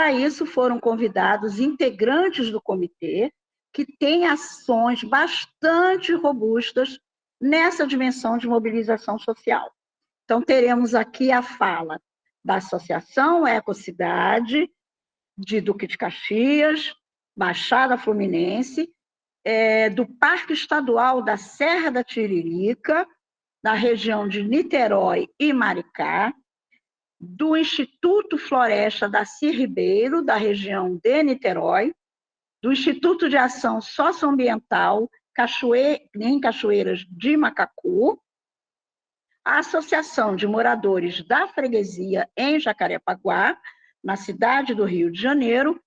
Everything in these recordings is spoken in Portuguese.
para isso foram convidados integrantes do comitê que têm ações bastante robustas nessa dimensão de mobilização social. Então, teremos aqui a fala da Associação Ecocidade, de Duque de Caxias, Baixada Fluminense, do Parque Estadual da Serra da Tiririca, da região de Niterói e Maricá, do Instituto Floresta Daci Ribeiro, da região de Niterói, do Instituto de Ação Socioambiental em Cachoeiras de Macacu, a Associação de Moradores da Freguesia em Jacarepaguá, na cidade do Rio de Janeiro,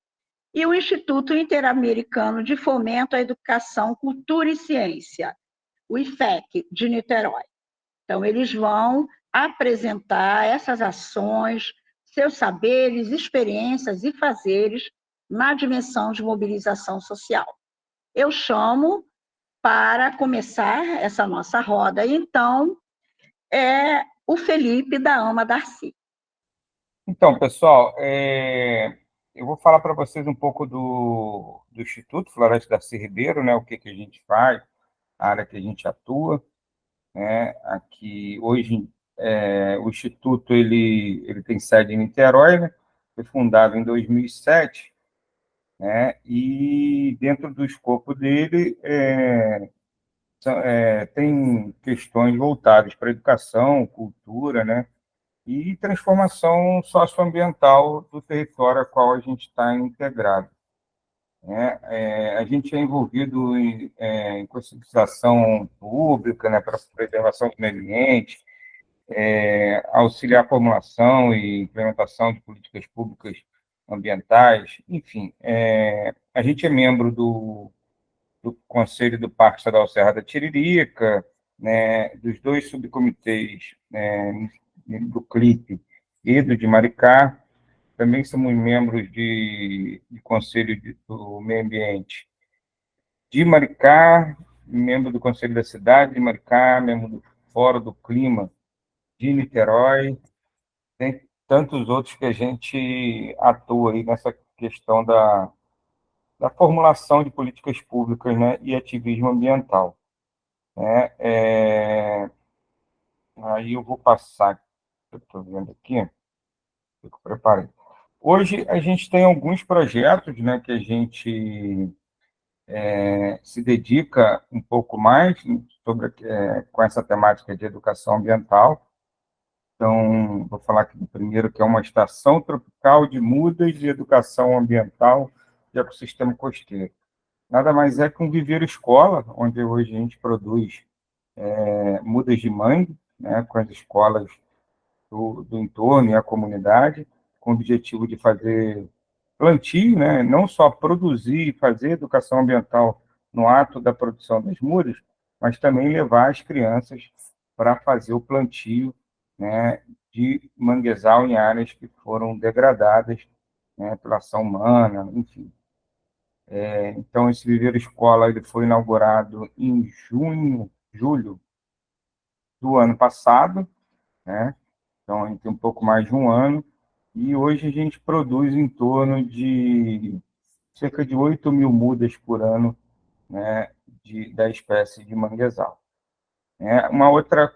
e o Instituto Interamericano de Fomento à Educação, Cultura e Ciência, o IFEC, de Niterói. Então, eles vão apresentar essas ações, seus saberes, experiências e fazeres na dimensão de mobilização social. Eu chamo para começar essa nossa roda, então, o Felipe da AMA Darcy. Então, pessoal, eu vou falar para vocês um pouco do Instituto Floresta Daci Ribeiro, né, o que a gente faz, a área que a gente atua, né, aqui hoje o Instituto ele tem sede em Niterói, né, foi fundado em 2007, né, e dentro do escopo dele tem questões voltadas para educação, cultura, né, e transformação socioambiental do território a qual a gente está integrado, né? A gente é envolvido em conscientização pública, né, para a preservação do meio ambiente, auxiliar a formulação e implementação de políticas públicas ambientais, enfim. A gente é membro do Conselho do Parque Estadual Serra da Tiririca, né, dos dois subcomitês, do CLIP e do de Maricá. Também somos membros de Conselho do Meio Ambiente de Maricá, membro do Conselho da Cidade de Maricá, membro do Fórum do Clima de Niterói. Tem tantos outros que a gente atua aí nessa questão da formulação de políticas públicas, né, e ativismo ambiental, né? Aí eu vou passar, eu estou vendo aqui, eu preparei. Hoje a gente tem alguns projetos, né, que a gente se dedica um pouco mais com essa temática de educação ambiental. Então, vou falar aqui do primeiro, que é uma estação tropical de mudas de educação ambiental e ecossistema costeiro. Nada mais é que um viveiro escola, onde hoje a gente produz mudas de mangue, né, com as escolas do entorno e a comunidade, com o objetivo de fazer plantio, né, não só produzir e fazer educação ambiental no ato da produção das mudas, mas também levar as crianças para fazer o plantio, né, de manguezal em áreas que foram degradadas, né, pela ação humana, enfim. Então, esse viveiro escola ele foi inaugurado em julho do ano passado, né? Então, a gente tem um pouco mais de um ano, e hoje a gente produz em torno de cerca de 8.000 mudas por ano, né, da espécie de manguezal. Uma outra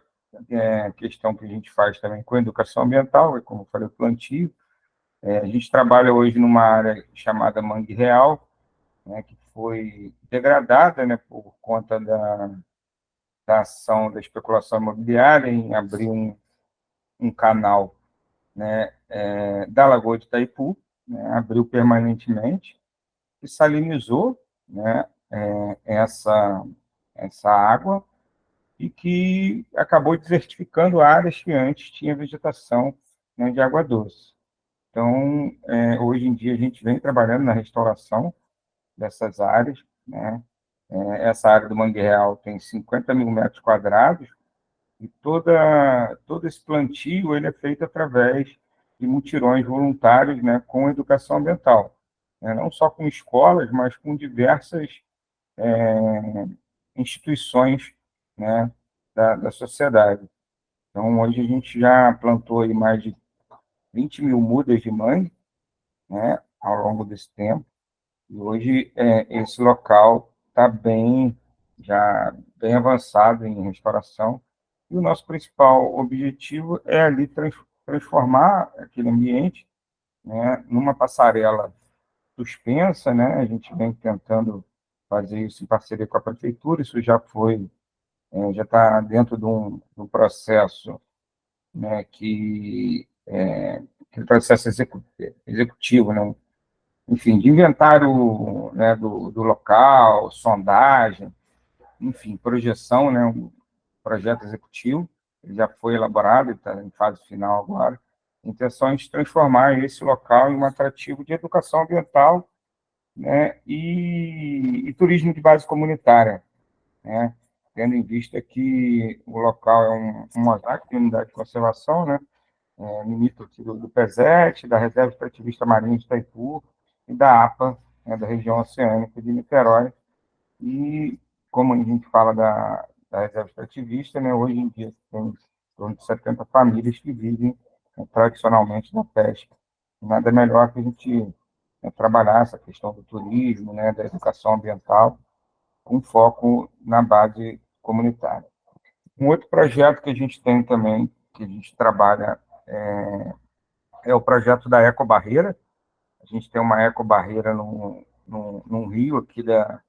questão que a gente faz também com a educação ambiental, é como eu falei, o plantio. A gente trabalha hoje numa área chamada Mangue Real, né, que foi degradada, né, por conta da ação da especulação imobiliária em abrir um canal, né, da Lagoa de Itaipu, né, abriu permanentemente, e salinizou, né, essa água, e que acabou desertificando áreas que antes tinha vegetação, né, de água doce. Então, hoje em dia, a gente vem trabalhando na restauração dessas áreas, né? Essa área do Mangue Real tem 50.000 metros quadrados, e todo esse plantio ele é feito através de mutirões voluntários, né, com educação ambiental, né, não só com escolas, mas com diversas instituições, né, da sociedade. Então, hoje a gente já plantou aí mais de 20.000 mudas de mangue, né, ao longo desse tempo, e hoje esse local está já bem avançado em restauração, e o nosso principal objetivo é ali transformar aquele ambiente, né, numa passarela suspensa, né? A gente vem tentando fazer isso em parceria com a prefeitura, isso já está dentro de um processo, né, que processo executivo, né? Enfim, de inventário, né, do local, sondagem, enfim, projeção, né, um projeto executivo, ele já foi elaborado, está em fase final agora. A intenção é de transformar esse local em um atrativo de educação ambiental, né, e turismo de base comunitária, né, tendo em vista que o local é um mosaico de unidade de conservação, né, limite aqui do PESET, da Reserva Extrativista Marinha de Itaipu e da APA, né, da região oceânica de Niterói. E, como a gente fala da Reserva Extrativista, né, hoje em dia tem em torno de 70 famílias que vivem, né, tradicionalmente da pesca. Nada melhor que a gente trabalhar essa questão do turismo, né, da educação ambiental, com foco na base comunitária. Um outro projeto que a gente tem também, que a gente trabalha, é o projeto da Ecobarreira. A gente tem uma ecobarreira num rio aqui da,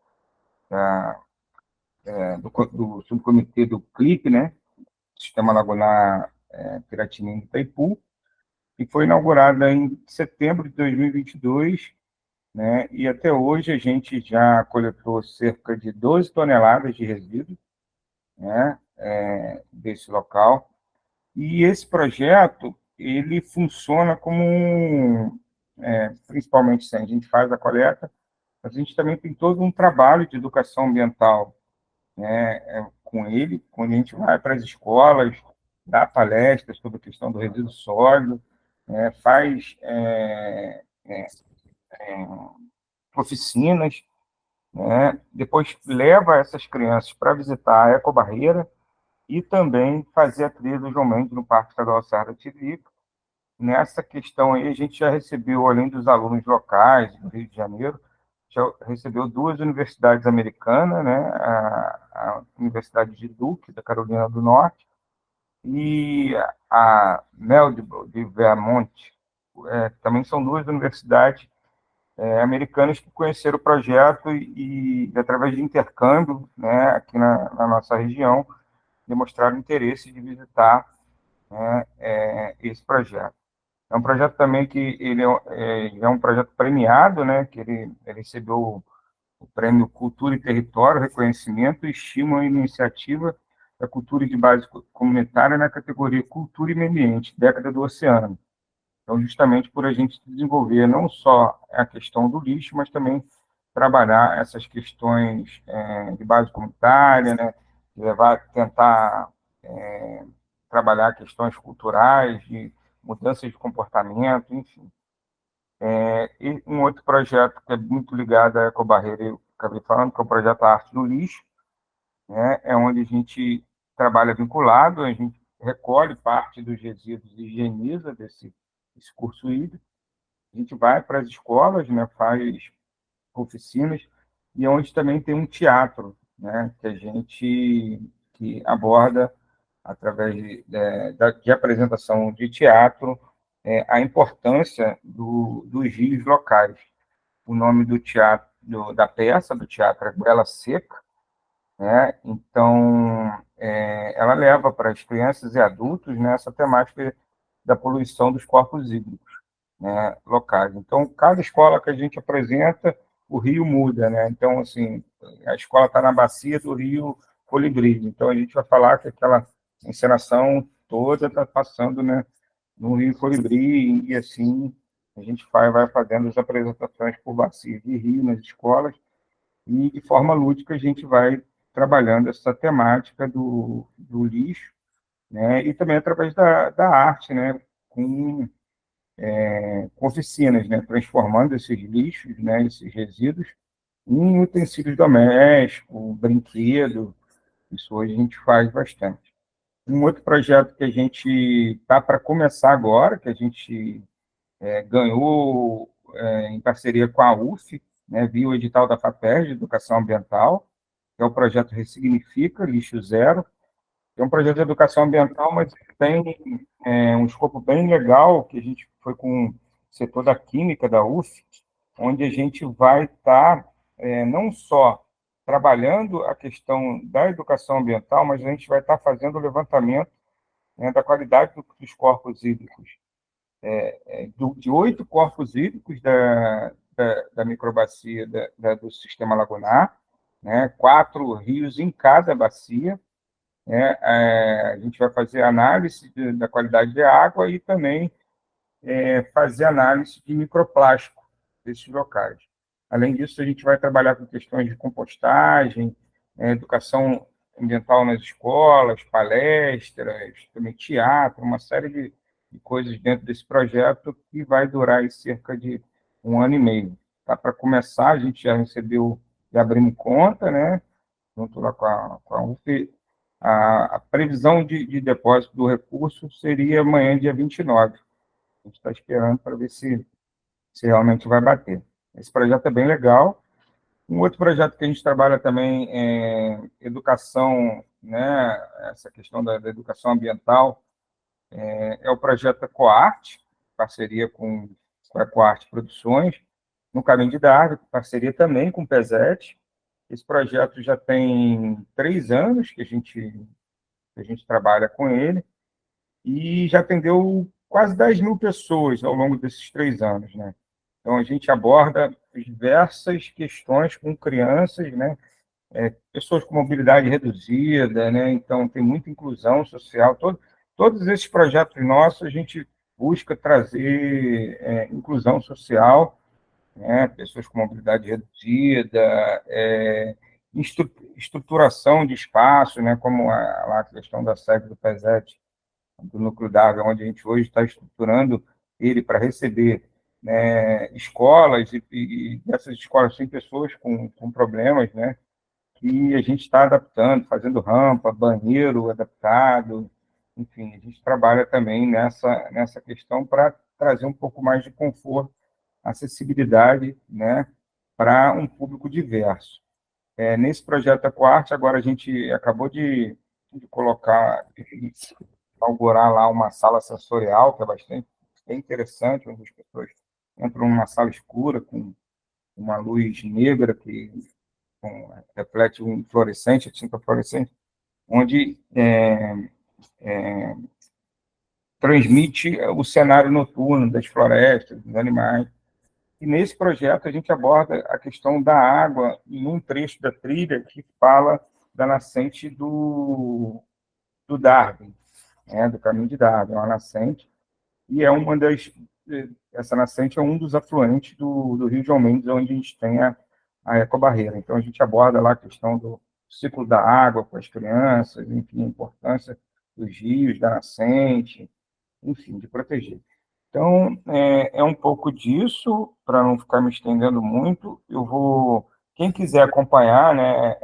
do subcomitê do CLIP, né, Sistema Lagunar Piratininga de Itaipu, que foi inaugurada em setembro de 2022, né, e até hoje a gente já coletou cerca de 12 toneladas de resíduos, né, desse local. E esse projeto, ele funciona como principalmente se a gente faz a coleta, a gente também tem todo um trabalho de educação ambiental, né, com ele, quando a gente vai para as escolas, dá palestras sobre a questão do resíduo sólido, faz oficinas, né, depois leva essas crianças para visitar a Ecobarreira e também fazer a trilha do João Mendes no Parque Estadual Serra da Tiririca. Nessa questão aí, a gente já recebeu, além dos alunos locais do Rio de Janeiro, já recebeu duas universidades americanas, né? A Universidade de Duke, da Carolina do Norte, e a Mel de Vermont, também são duas universidades americanas que conheceram o projeto através de intercâmbio, né, aqui na nossa região, demonstraram interesse de visitar, né, esse projeto. É um projeto também que ele é um projeto premiado, né, que ele recebeu o Prêmio Cultura e Território, Reconhecimento e Estímulo à Iniciativa da Cultura de Base Comunitária na categoria Cultura e Meio Ambiente, Década do Oceano. Então, justamente por a gente desenvolver não só a questão do lixo, mas também trabalhar essas questões de base comunitária, né, tentar trabalhar questões culturais, de mudanças de comportamento, enfim. E um outro projeto que é muito ligado à Ecobarreira, eu acabei falando, que é o projeto Arte do Lixo, né, onde a gente trabalha vinculado, a gente recolhe parte dos resíduos e higieniza esse curso hídrico, a gente vai para as escolas, né, faz oficinas, e onde também tem um teatro, né, que aborda, através de apresentação de teatro, a importância dos rios locais. O nome do teatro, da peça, do teatro, é Goela Seca, né? Então, ela leva para as crianças e adultos, né, essa temática da poluição dos corpos hídricos, né, locais. Então, cada escola que a gente apresenta, o rio muda, né? Então, assim, a escola está na bacia do rio Colibri. Então, a gente vai falar que aquela encenação toda está passando, né, no rio Colibri, e assim a gente vai fazendo as apresentações por bacias de rio nas escolas, e de forma lúdica a gente vai trabalhando essa temática do lixo, né, e também através da arte, né, com oficinas, né, transformando esses lixos, né, esses resíduos, em utensílios domésticos, brinquedo. Isso hoje a gente faz bastante. Um outro projeto que a gente está para começar agora, que a gente ganhou em parceria com a UF, né, via o edital da FAPERJ, de Educação Ambiental, que é o projeto Ressignifica Lixo Zero. É um projeto de educação ambiental, mas tem um escopo bem legal, que a gente foi com o setor da química da UF, onde a gente vai estar não só trabalhando a questão da educação ambiental, mas a gente vai estar fazendo o levantamento, né, da qualidade dos corpos hídricos, de 8 corpos hídricos da microbacia do sistema lagunar, né, 4 rios em cada bacia, né, a gente vai fazer análise da qualidade de água e também fazer análise de microplástico desses locais. Além disso, a gente vai trabalhar com questões de compostagem, educação ambiental nas escolas, palestras, também teatro, uma série de coisas dentro desse projeto que vai durar aí cerca de 1 ano e meio. Tá? Para começar, a gente já recebeu, já abrimos conta, né, junto lá com a UF, a previsão de depósito do recurso seria amanhã, dia 29. A gente está esperando para ver se realmente vai bater. Esse projeto é bem legal. Um outro projeto que a gente trabalha também é educação, né, essa questão da educação ambiental, é o projeto Ecoarte, parceria com a Ecoarte Produções, no Caminho de Darwin, parceria também com o PESET. Esse projeto já tem 3 anos que a gente trabalha com ele, e já atendeu quase 10 mil pessoas ao longo desses 3 anos, né? Então, a gente aborda diversas questões com crianças, né? Pessoas com mobilidade reduzida, né? Então, tem muita inclusão social. Todos esses projetos nossos, a gente busca trazer inclusão social, né? Pessoas com mobilidade reduzida, estruturação de espaço, né? Como a questão da sede do PESET, do Núcleo Darwin, onde a gente hoje está estruturando ele para receber, né, escolas, e essas escolas têm pessoas com problemas, né, que a gente está adaptando, fazendo rampa, banheiro adaptado, enfim, a gente trabalha também nessa questão para trazer um pouco mais de conforto, acessibilidade, né, para um público diverso. Nesse projeto Ecoarte, agora a gente acabou de colocar, de inaugurar lá uma sala sensorial, que é bastante bem interessante, onde as pessoas entram numa sala escura com uma luz negra que reflete um fluorescente, tinta fluorescente, onde transmite o cenário noturno das florestas, dos animais. E nesse projeto a gente aborda a questão da água em um trecho da trilha que fala da nascente do Darwin, né, do Caminho de Darwin, é uma nascente, e essa nascente é um dos afluentes do Rio João Mendes, onde a gente tem a ecobarreira. Então, a gente aborda lá a questão do ciclo da água com as crianças, enfim, a importância dos rios, da nascente, enfim, de proteger. Então, um pouco disso, para não ficar me estendendo muito, quem quiser acompanhar, né,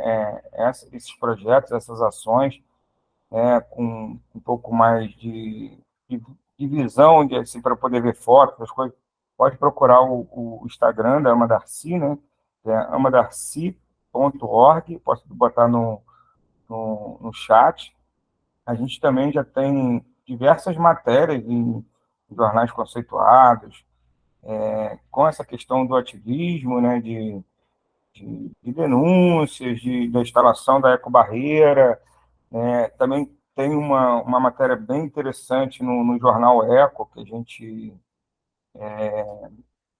esses projetos, essas ações, com um pouco mais de, de visão, assim, para poder ver fotos, as coisas, pode procurar o Instagram da Ama Darcy, né, que é amadarcy.org, posso botar no chat. A gente também já tem diversas matérias em jornais conceituados, com essa questão do ativismo, né, de denúncias, da instalação da ecobarreira. Também tem uma matéria bem interessante no jornal Eco, que a gente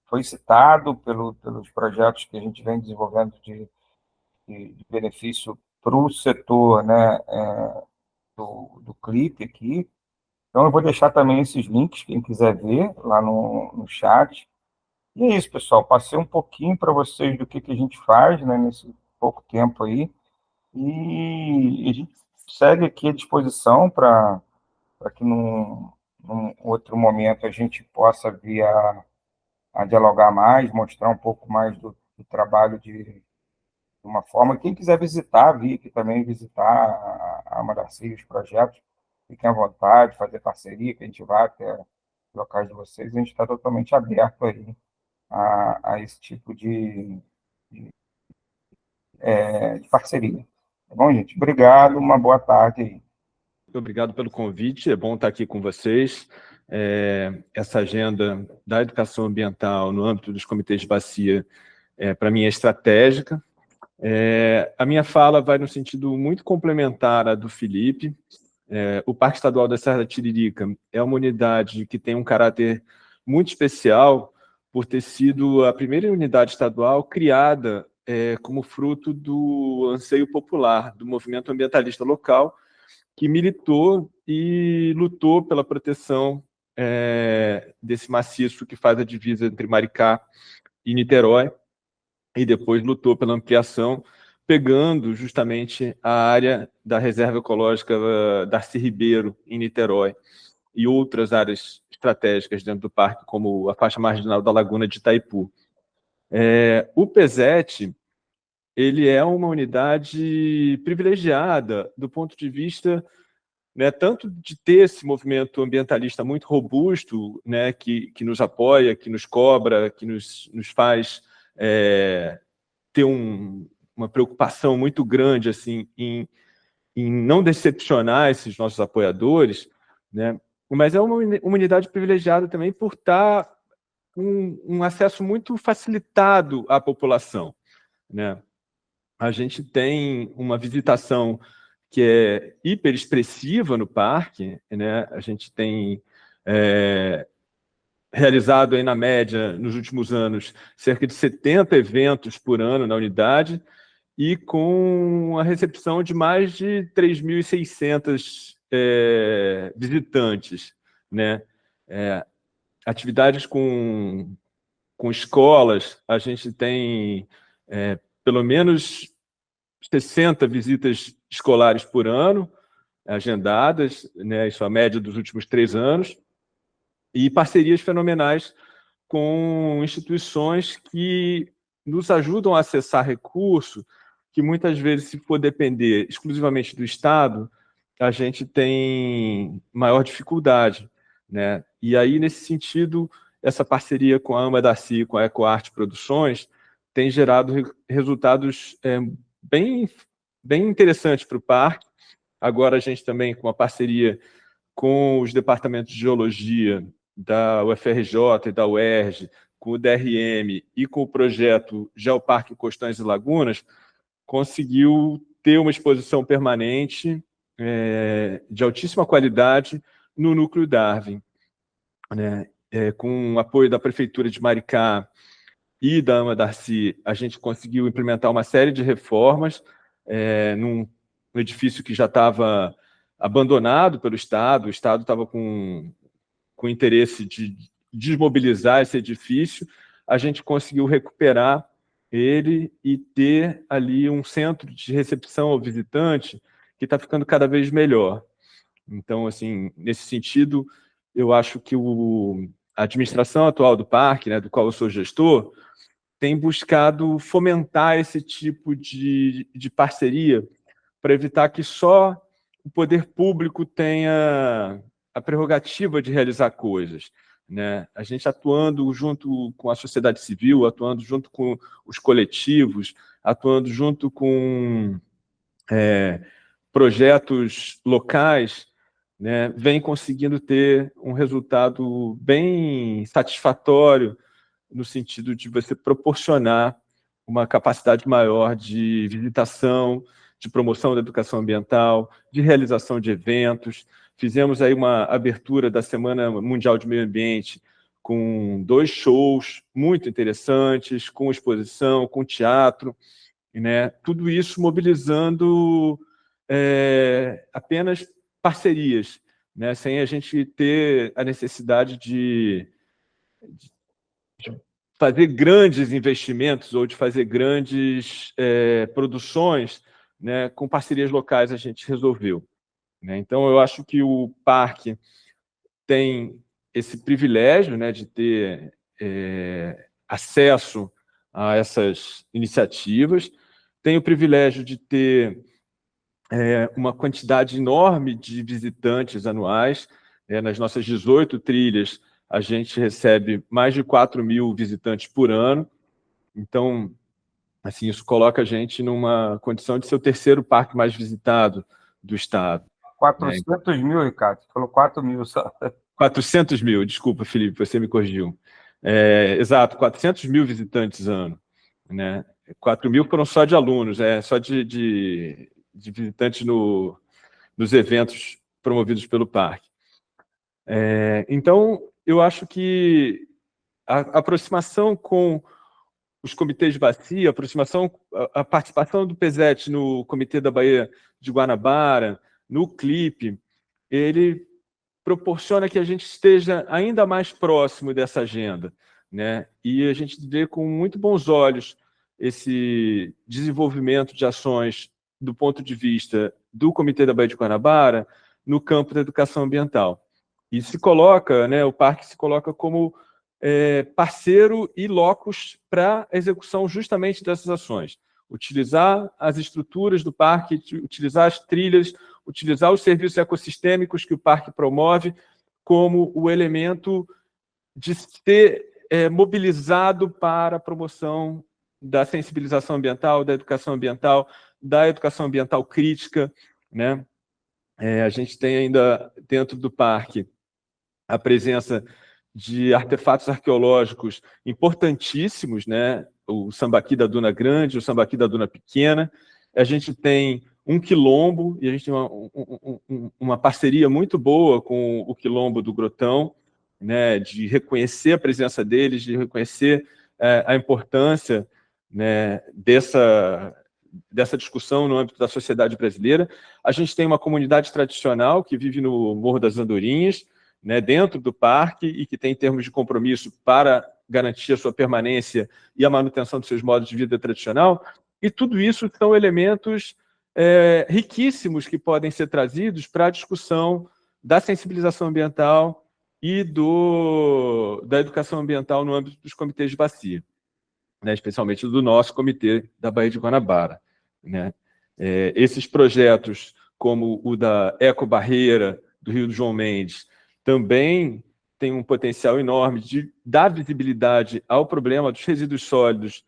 foi citado pelos projetos que a gente vem desenvolvendo de benefício para o setor, né, do clipe aqui. Então, eu vou deixar também esses links, quem quiser ver, lá no chat. E é isso, pessoal. Passei um pouquinho para vocês do que a gente faz, né, nesse pouco tempo aí. E a gente segue aqui à disposição para que num outro momento a gente possa vir a dialogar mais, mostrar um pouco mais do trabalho de uma forma. Quem quiser visitar, vir aqui também visitar a Amaracê, os projetos, fiquem à vontade, fazer parceria, que a gente vai até os locais de vocês, a gente está totalmente aberto aí a esse tipo de parceria. Tá bom, gente? Obrigado, uma boa tarde aí. Muito obrigado pelo convite, é bom estar aqui com vocês. Essa agenda da educação ambiental no âmbito dos comitês de bacia, para mim, é estratégica. A minha fala vai no sentido muito complementar à do Felipe. O Parque Estadual da Serra da Tiririca é uma unidade que tem um caráter muito especial por ter sido a primeira unidade estadual criada como fruto do anseio popular, do movimento ambientalista local, que militou e lutou pela proteção desse maciço que faz a divisa entre Maricá e Niterói, e depois lutou pela ampliação, pegando justamente a área da Reserva Ecológica Darcy Ribeiro, em Niterói, e outras áreas estratégicas dentro do parque, como a faixa marginal da Laguna de Itaipu. O PESET, ele é uma unidade privilegiada do ponto de vista, né, tanto de ter esse movimento ambientalista muito robusto, né, que nos apoia, que nos cobra, que nos faz ter uma preocupação muito grande assim, em não decepcionar esses nossos apoiadores, né, mas é uma unidade privilegiada também por estar com um acesso muito facilitado à população, né? A gente tem uma visitação que é hiperexpressiva no parque, né? A gente tem realizado aí na média, nos últimos anos, cerca de 70 eventos por ano na unidade, e com a recepção de mais de 3.600 visitantes, né? Atividades com escolas, a gente tem pelo menos 60 visitas escolares por ano, agendadas, né? Isso é a média dos últimos 3 anos, e parcerias fenomenais com instituições que nos ajudam a acessar recursos que muitas vezes, se for depender exclusivamente do Estado, a gente tem maior dificuldade, né? E aí, nesse sentido, essa parceria com a AMA Darcy e com a EcoArt Produções tem gerado resultados bem interessantes para o parque. Agora a gente também, com a parceria com os departamentos de geologia da UFRJ e da UERJ, com o DRM e com o projeto Geoparque Costões e Lagunas, conseguiu ter uma exposição permanente de altíssima qualidade no Núcleo Darwin, né? Com o apoio da Prefeitura de Maricá e da AMA Darcy, a gente conseguiu implementar uma série de reformas num edifício que já estava abandonado pelo Estado. O Estado estava com interesse de desmobilizar esse edifício. A gente conseguiu recuperar ele e ter ali um centro de recepção ao visitante que está ficando cada vez melhor. Então, assim, nesse sentido, eu acho que a administração atual do parque, né, do qual eu sou gestor, tem buscado fomentar esse tipo de parceria para evitar que só o poder público tenha a prerrogativa de realizar coisas, né? A gente atuando junto com a sociedade civil, atuando junto com os coletivos, atuando junto com projetos locais, né, vem conseguindo ter um resultado bem satisfatório no sentido de você proporcionar uma capacidade maior de visitação, de promoção da educação ambiental, de realização de eventos. Fizemos aí uma abertura da Semana Mundial de Meio Ambiente com 2 shows muito interessantes, com exposição, com teatro, né? Tudo isso mobilizando apenas parcerias, né? Sem a gente ter a necessidade de fazer grandes investimentos ou de fazer grandes produções, né? Com parcerias locais a gente resolveu, né? Então, eu acho que o parque tem esse privilégio, né, de ter acesso a essas iniciativas, tem o privilégio de ter uma quantidade enorme de visitantes anuais. Nas nossas 18 trilhas, a gente recebe mais de 4.000 visitantes por ano. Então, assim, isso coloca a gente numa condição de ser o terceiro parque mais visitado do estado. 400 mil, Ricardo. Você falou 4.000 só. 400 mil, desculpa, Felipe, você me corrigiu. Exato, 400 mil visitantes ano, né? 4.000 foram só de alunos, só de visitantes nos eventos promovidos pelo parque. Então, eu acho que a aproximação com os comitês de bacia, a participação do PESET no Comitê da Baía de Guanabara, no CLIP, ele proporciona que a gente esteja ainda mais próximo dessa agenda, né? E a gente vê com muito bons olhos esse desenvolvimento de ações do ponto de vista do Comitê da Baía de Guanabara no campo da educação ambiental. E se coloca, né, o parque se coloca como parceiro e locus para a execução justamente dessas ações. Utilizar as estruturas do parque, utilizar as trilhas, utilizar os serviços ecossistêmicos que o parque promove como o elemento de ser mobilizado para a promoção da sensibilização ambiental, da educação ambiental crítica, né? A gente tem ainda dentro do parque a presença de artefatos arqueológicos importantíssimos, né? O Sambaqui da Duna Grande, o Sambaqui da Duna Pequena. A gente tem um quilombo, e a gente tem uma parceria muito boa com o quilombo do Grotão, né? De reconhecer a presença deles, de reconhecer a importância, né? dessa discussão no âmbito da sociedade brasileira. A gente tem uma comunidade tradicional que vive no Morro das Andorinhas, né, dentro do parque, e que tem termos de compromisso para garantir a sua permanência e a manutenção dos seus modos de vida tradicional. E tudo isso são elementos riquíssimos que podem ser trazidos para a discussão da sensibilização ambiental e da educação ambiental no âmbito dos comitês de bacia, né, especialmente do nosso comitê da Baía de Guanabara, né? Esses projetos, como o da Ecobarreira do Rio do João Mendes, também tem um potencial enorme de dar visibilidade ao problema dos resíduos sólidos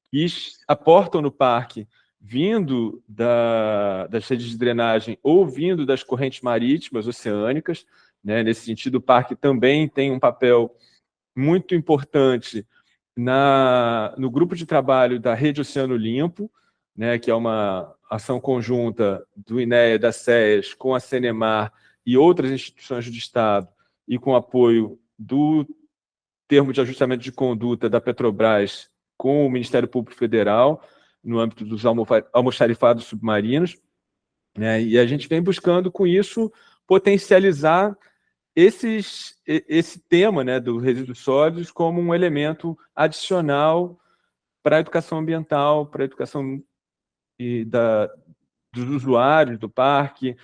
que aportam no parque, vindo das redes de drenagem ou vindo das correntes marítimas oceânicas, né? Nesse sentido, o parque também tem um papel muito importante no grupo de trabalho da Rede Oceano Limpo, né? Que é uma ação conjunta do INEA, da SEAS, com a Cenemar e outras instituições do Estado, e com apoio do termo de ajustamento de conduta da Petrobras com o Ministério Público Federal, no âmbito dos almoxarifados submarinos, né? E a gente vem buscando, com isso, potencializar esse tema, né, dos resíduos sólidos como um elemento adicional para a educação ambiental, para a educação dos usuários do parque,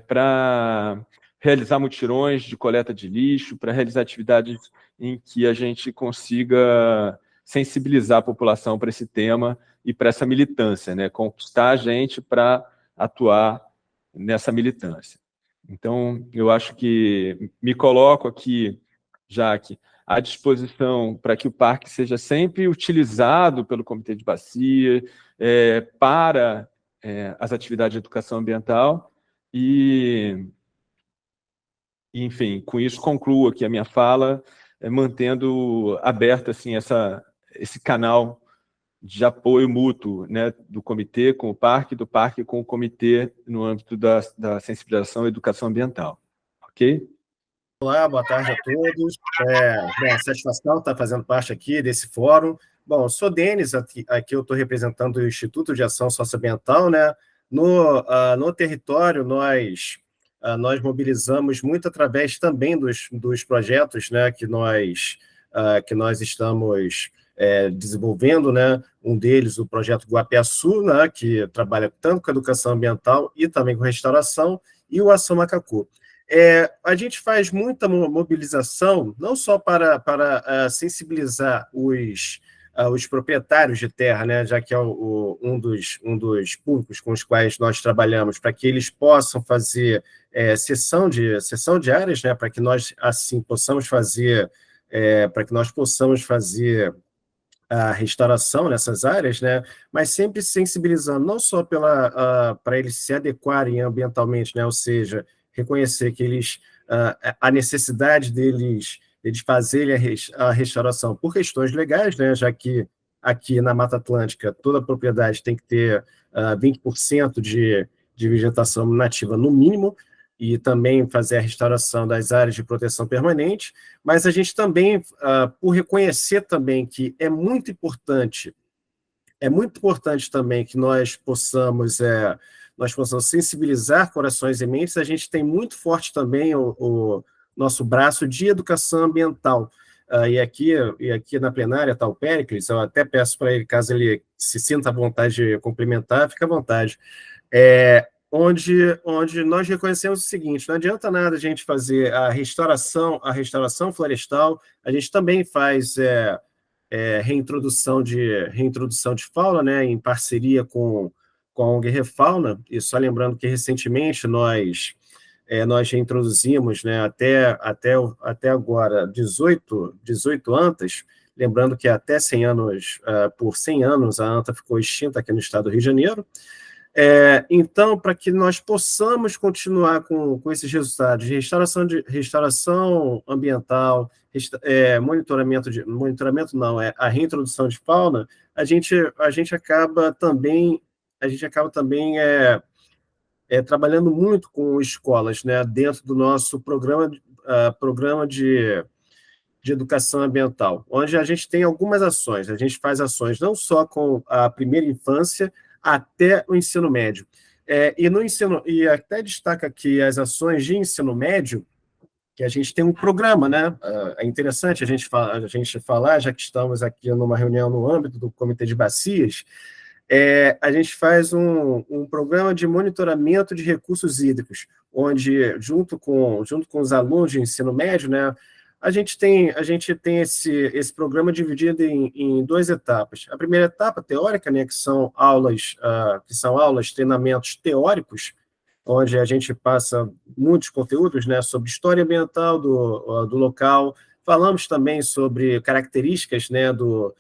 para realizar mutirões de coleta de lixo, para realizar atividades em que a gente consiga sensibilizar a população para esse tema e para essa militância, né? Conquistar a gente para atuar nessa militância. Então, eu acho que me coloco aqui, Jaque, à disposição para que o parque seja sempre utilizado pelo Comitê de Bacia para as atividades de educação ambiental e, enfim, com isso concluo aqui a minha fala, mantendo aberto assim, esse canal de apoio mútuo, né, do comitê com o parque, do parque com o comitê no âmbito da sensibilização e educação ambiental. Ok? Olá, boa tarde a todos. Bom, satisfação estar fazendo parte aqui desse fórum. Bom, eu sou Denis, aqui eu estou representando o Instituto de Ação Socioambiental, né? No território, nós mobilizamos muito através também dos projetos, né, que nós estamos desenvolvendo, né? Um deles, o projeto Guapiaçu, né, que trabalha tanto com a educação ambiental e também com restauração, e o Ação Macacu. A gente faz muita mobilização, não só para sensibilizar os proprietários de terra, né, já que é um dos públicos com os quais nós trabalhamos, para que eles possam fazer cessão de áreas, né, para que nós assim possamos fazer a restauração nessas áreas, né, mas sempre sensibilizando não só para eles se adequarem ambientalmente, né, ou seja, reconhecer que a necessidade deles fazerem a restauração por questões legais, né, já que aqui na Mata Atlântica toda propriedade tem que ter 20% de vegetação nativa no mínimo, e também fazer a restauração das áreas de proteção permanente, mas a gente também, por reconhecer também que é muito importante também que nós possamos sensibilizar corações e mentes, a gente tem muito forte também o nosso braço de educação ambiental. E aqui na plenária está o Péricles, eu até peço para ele, caso ele se sinta à vontade de complementar, fica à vontade. Onde nós reconhecemos o seguinte: não adianta nada a gente fazer a restauração florestal, a gente também faz reintrodução de fauna, né, em parceria com a ONG Refauna, e só lembrando que recentemente nós reintroduzimos, né, até agora 18 antas, lembrando que até 100 anos, por 100 anos, a anta ficou extinta aqui no estado do Rio de Janeiro. Então, para que nós possamos continuar com esses resultados de restauração ambiental, monitoramento não, a reintrodução de fauna, a gente acaba também trabalhando muito com escolas, né, dentro do nosso programa de educação ambiental, onde a gente tem algumas ações. A gente faz ações não só com a primeira infância até o ensino médio. E até destaca aqui as ações de ensino médio, que a gente tem um programa, né? É interessante a gente falar, já que estamos aqui numa reunião no âmbito do Comitê de Bacias, a gente faz um programa de monitoramento de recursos hídricos, onde, junto com os alunos de ensino médio, né, a gente tem esse programa dividido em duas etapas. A primeira etapa, teórica, né, que são aulas, treinamentos teóricos, onde a gente passa muitos conteúdos, né, sobre história ambiental do local. Falamos também sobre características, né, do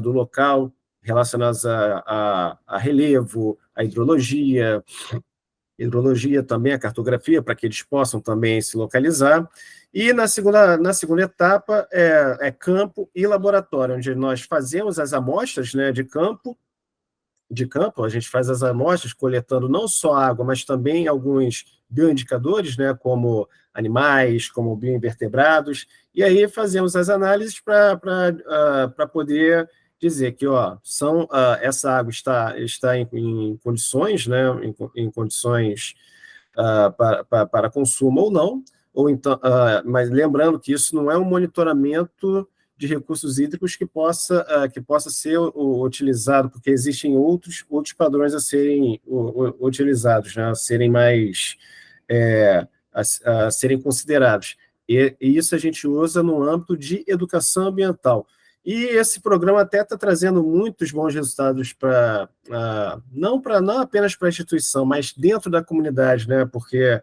local, relacionadas a relevo, a hidrologia também, a cartografia, para que eles possam também se localizar. E na segunda etapa é campo e laboratório, onde nós fazemos as amostras, né, de campo, a gente faz as amostras coletando não só água, mas também alguns bioindicadores, né, como animais, como bioinvertebrados, e aí fazemos as análises para poder dizer que essa água está em condições, né, em condições para consumo ou então, mas lembrando que isso não é um monitoramento de recursos hídricos que possa ser utilizado, porque existem outros padrões a serem utilizados, né, a serem mais a serem considerados. E isso a gente usa no âmbito de educação ambiental. E esse programa até está trazendo muitos bons resultados não apenas para a instituição, mas dentro da comunidade, né, porque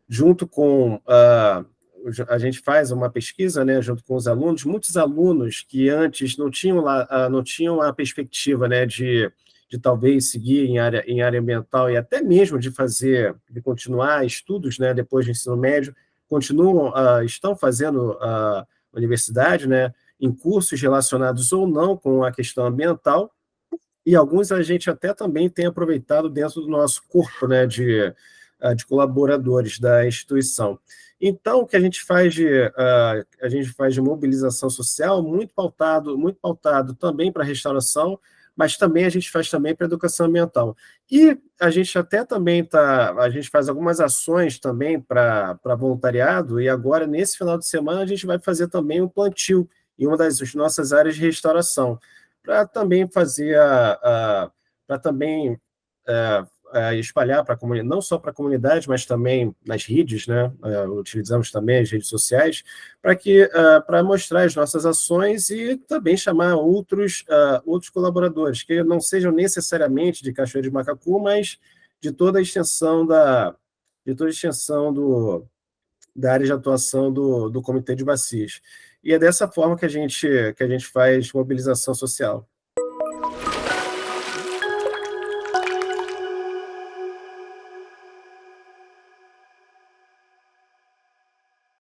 junto com a gente faz uma pesquisa, né, junto com os alunos, muitos alunos que antes não tinham a perspectiva, né, de talvez seguir em área ambiental e até mesmo de continuar estudos, né, depois do ensino médio, estão fazendo a universidade, né, em cursos relacionados ou não com a questão ambiental, e alguns a gente até também tem aproveitado dentro do nosso corpo, né, de colaboradores da instituição. Então, o que a gente faz de mobilização social, muito pautado também para a restauração, mas também a gente faz também para a educação ambiental. E a gente até também a gente faz algumas ações também para voluntariado, e agora, nesse final de semana, a gente vai fazer também um plantio em uma das nossas áreas de restauração, para também fazer espalhar para a comunidade, não só para a comunidade, mas também nas redes, né? Utilizamos também as redes sociais para mostrar as nossas ações e também chamar outros colaboradores, que não sejam necessariamente de Cachoeira de Macacu, mas de toda a extensão da área de atuação do Comitê de Bacias. E é dessa forma que a gente faz mobilização social.